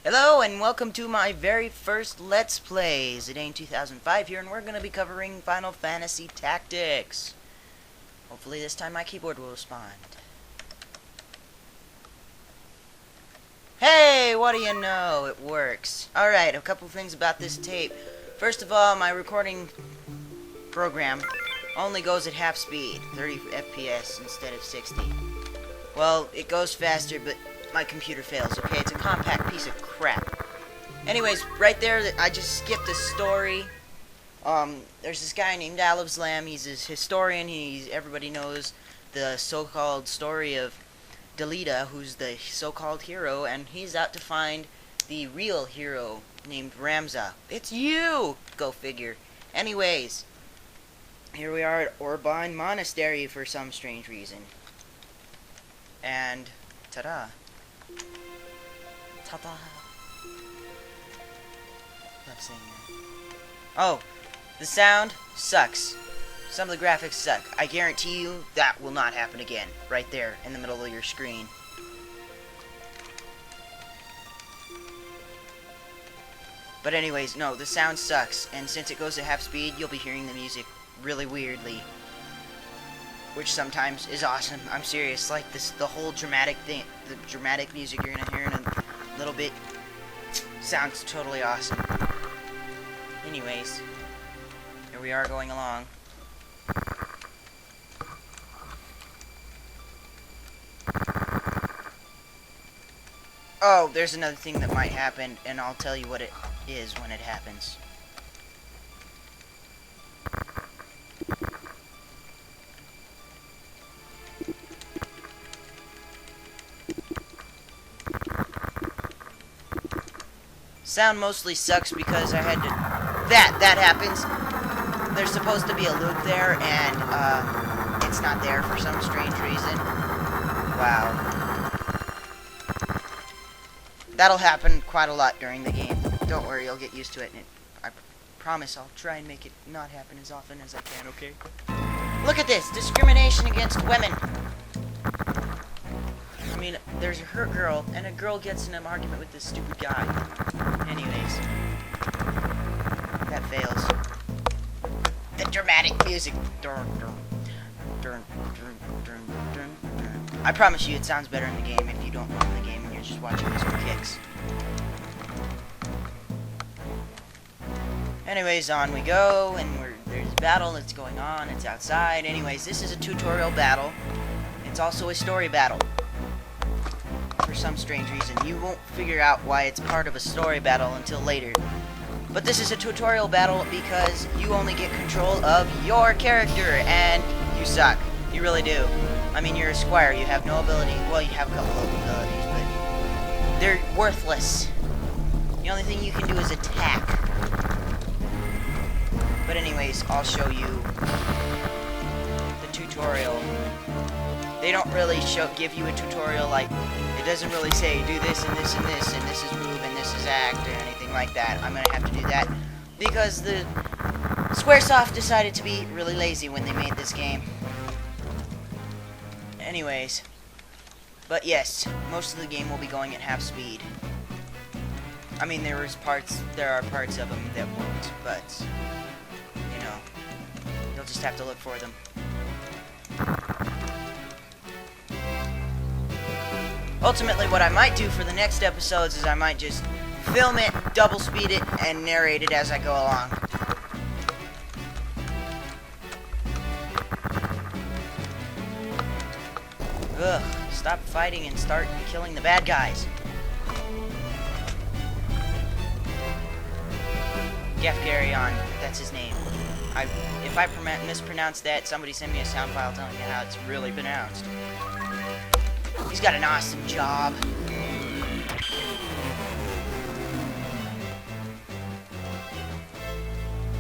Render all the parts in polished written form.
Hello and welcome to my very first Let's Plays. It ain't 2005 here and we're going to be covering Final Fantasy Tactics. Hopefully this time my keyboard will respond. Hey, what do you know? It works. Alright, a couple things about this tape. First of all, my recording program only goes at half speed, 30 FPS instead of 60. Well, it goes faster, but my computer fails, okay? It's a compact piece of crap. Anyways, right there, I just skipped a story. There's this guy named Lamb. He's a historian. Everybody knows the so-called story of Delita, who's the so-called hero, and he's out to find the real hero named Ramza. It's you! Go figure. Anyways, here we are at Orban Monastery for some strange reason. And ta-da. Ta-da. Love saying that. Oh, the sound sucks. Some of the graphics suck. I guarantee you that will not happen again. Right there in the middle of your screen. But anyways, no, the sound sucks. And since it goes at half speed, you'll be hearing the music really weirdly. Which sometimes is awesome. I'm serious. Like this, the whole dramatic thing, the dramatic music you're gonna hear in a little bit sounds totally awesome. Anyways, here we are going along. Oh, there's another thing that might happen, and I'll tell you what it is when it happens. Sound mostly sucks because I had to... That happens. There's supposed to be a loop there, and, it's not there for some strange reason. Wow. That'll happen quite a lot during the game. Don't worry, you'll get used to it, and I promise I'll try and make it not happen as often as I can, okay? Look at this! Discrimination against women! I mean, there's a hurt girl, and a girl gets in an argument with this stupid guy. Anyways. That fails. The dramatic music. I promise you it sounds better in the game if you don't know the game and you're just watching this for kicks. Anyways, on we go, and there's a battle that's going on. It's outside. Anyways, this is a tutorial battle. It's also a story battle. For some strange reason. You won't figure out why it's part of a story battle until later. But this is a tutorial battle because you only get control of your character, and you suck. You really do. I mean, you're a squire. You have no ability. Well, you have a couple of abilities, but they're worthless. The only thing you can do is attack. But anyways, I'll show you the tutorial. They don't really give you a tutorial like, it doesn't really say do this and this and this and this is move and this is act or anything like that. I'm gonna have to do that because the Squaresoft decided to be really lazy when they made this game. Anyways, but yes, most of the game will be going at half speed. I mean, there are parts of them that won't, but you know, you'll just have to look for them. Ultimately, what I might do for the next episodes is I might just film it, double speed it, and narrate it as I go along. Ugh, stop fighting and start killing the bad guys. Gefgarion, that's his name. If I mispronounce that, somebody send me a sound file telling me how it's really pronounced. He's got an awesome job.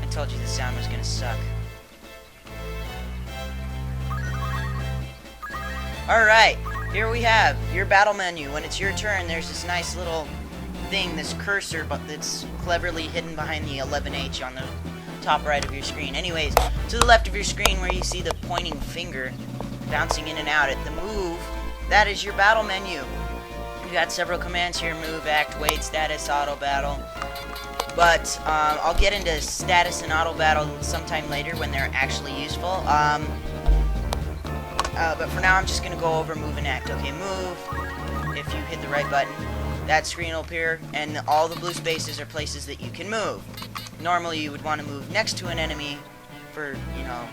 I told you the sound was gonna suck. Alright, here we have your battle menu. When it's your turn, there's this nice little thing, this cursor, but that's cleverly hidden behind the 11H on the top right of your screen. Anyways, to the left of your screen where you see the pointing finger bouncing in and out at the move, that is your battle menu. You got several commands here: move, act, wait, status, auto battle. But I'll get into status and auto battle sometime later when they're actually useful. But for now, I'm just gonna go over move and act. Okay, move. If you hit the right button, that screen will appear, and all the blue spaces are places that you can move. Normally, you would want to move next to an enemy for, you know,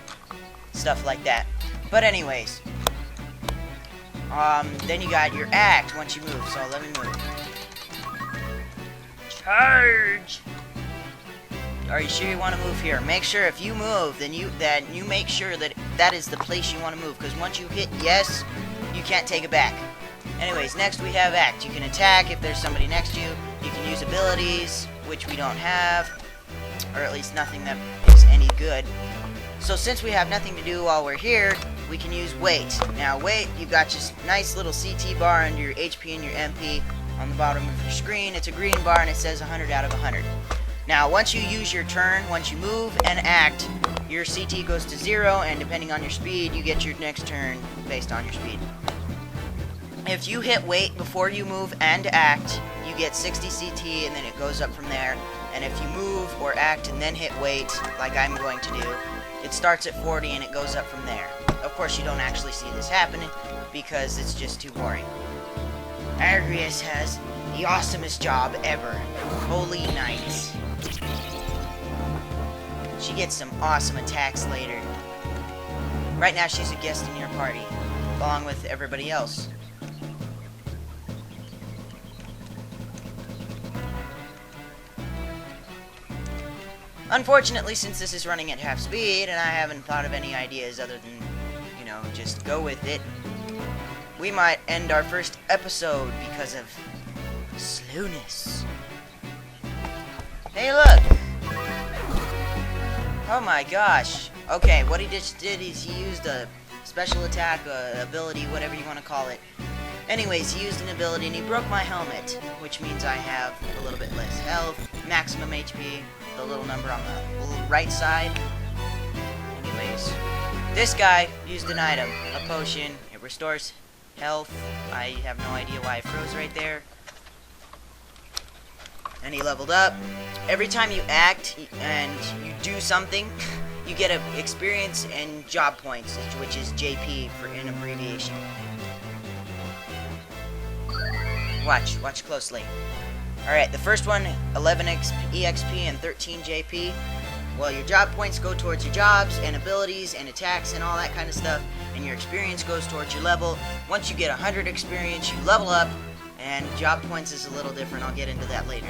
stuff like that. But anyways, then you got your act once you move. So let me move. Charge. Are you sure you want to move here? Make sure if you move, then you make sure that that is the place you want to move. Because once you hit yes, you can't take it back. Anyways, next we have act. You can attack if there's somebody next to you. You can use abilities, which we don't have, or at least nothing that is any good. So since we have nothing to do while we're here, we can use wait. Now wait, you've got just nice little CT bar under your HP and your MP on the bottom of your screen. It's a green bar and it says 100 out of 100. Now once you use your turn, once you move and act, your CT goes to 0, and depending on your speed, you get your next turn based on your speed. If you hit wait before you move and act, you get 60 CT, and then it goes up from there. And if you move or act and then hit wait, like I'm going to do, it starts at 40 and it goes up from there. Of course, you don't actually see this happening because it's just too boring. Agrius has the awesomest job ever. Holy nights. She gets some awesome attacks later. Right now, she's a guest in your party, along with everybody else. Unfortunately, since this is running at half speed, and I haven't thought of any ideas other than, you know, just go with it, we might end our first episode because of slowness. Hey, look! Oh my gosh. Okay, what he just did is he used a special attack, ability, whatever you want to call it. Anyways, he used an ability and he broke my helmet, which means I have a little bit less health, maximum HP, the little number on the right side. Anyways, this guy used an item, a potion. It restores health. I have no idea why it froze right there. And he leveled up. Every time you act and you do something, you get an experience and job points, which is JP for an abbreviation. Watch closely. Alright, the first one, 11 EXP and 13 JP. Well, your job points go towards your jobs and abilities and attacks and all that kind of stuff, and your experience goes towards your level. Once you get 100 experience, you level up, and job points is a little different. I'll get into that later.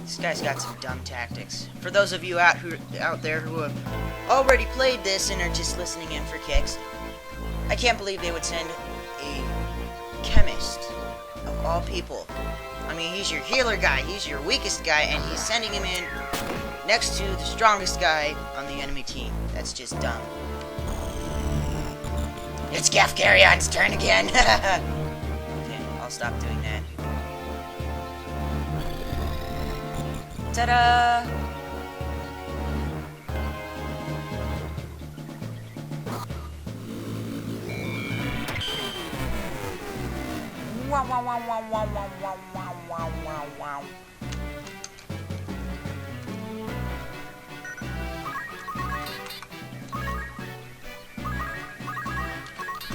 This guy's got some dumb tactics. For those of you out there who have already played this and are just listening in for kicks, I can't believe they would send a chemist of all people. I mean, he's your healer guy, he's your weakest guy, and he's sending him in next to the strongest guy on the enemy team. That's just dumb. It's Gafgarion's turn again! Okay, I'll stop doing that. Ta-da! Wow, wow, wow, wow, wow, wow, wow, wow, wow, wow.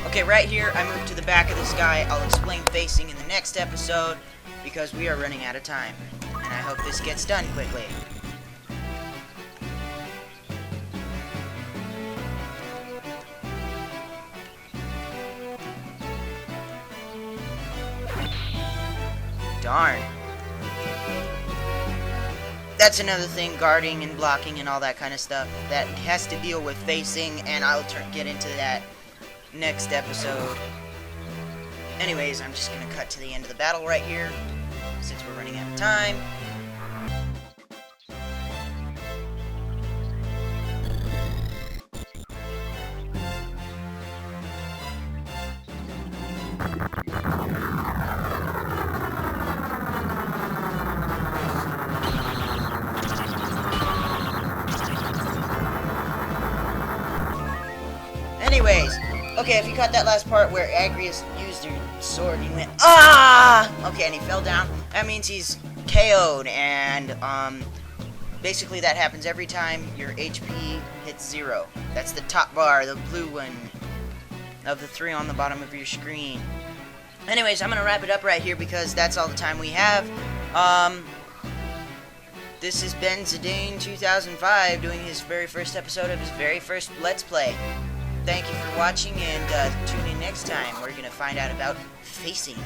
Okay, right here, I moved to the back of this guy. I'll explain facing in the next episode, because we are running out of time. And I hope this gets done quickly. Darn. That's another thing, guarding and blocking and all that kind of stuff. That has to deal with facing, and I'll get into that next episode. Anyways, I'm just going to cut to the end of the battle right here, since we're running out of time. Okay, if you caught that last part where Agrius used her sword and he went, ah! Okay, and he fell down, that means he's KO'd, and, basically that happens every time your HP hits 0. That's the top bar, the blue one, of the 3 on the bottom of your screen. Anyways, I'm gonna wrap it up right here because that's all the time we have. This is Ben Zidane 2005 doing his very first episode of his very first Let's Play. Thank you for watching, and tune in next time. We're going to find out about facing.